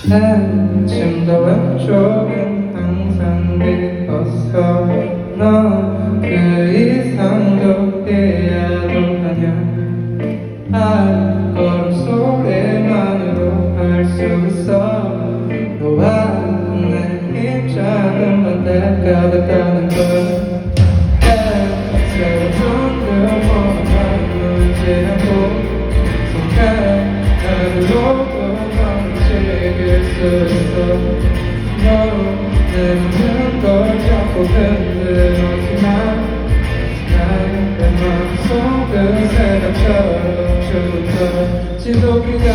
한층 더 왼쪽엔 항상 비었어. 넌 그 이상도 해야도 하냐. 걸음 소리만으로 알 수 있어. 너와 내 입장은 반대가 됐다는 걸. 새로운 눈을 물지 않고 손가락으로도 맘을 지킬 수 있어. 내 모든 걸 잡고 흔들었지만 내 맘속은 새벽처럼 춤춰 지독이 날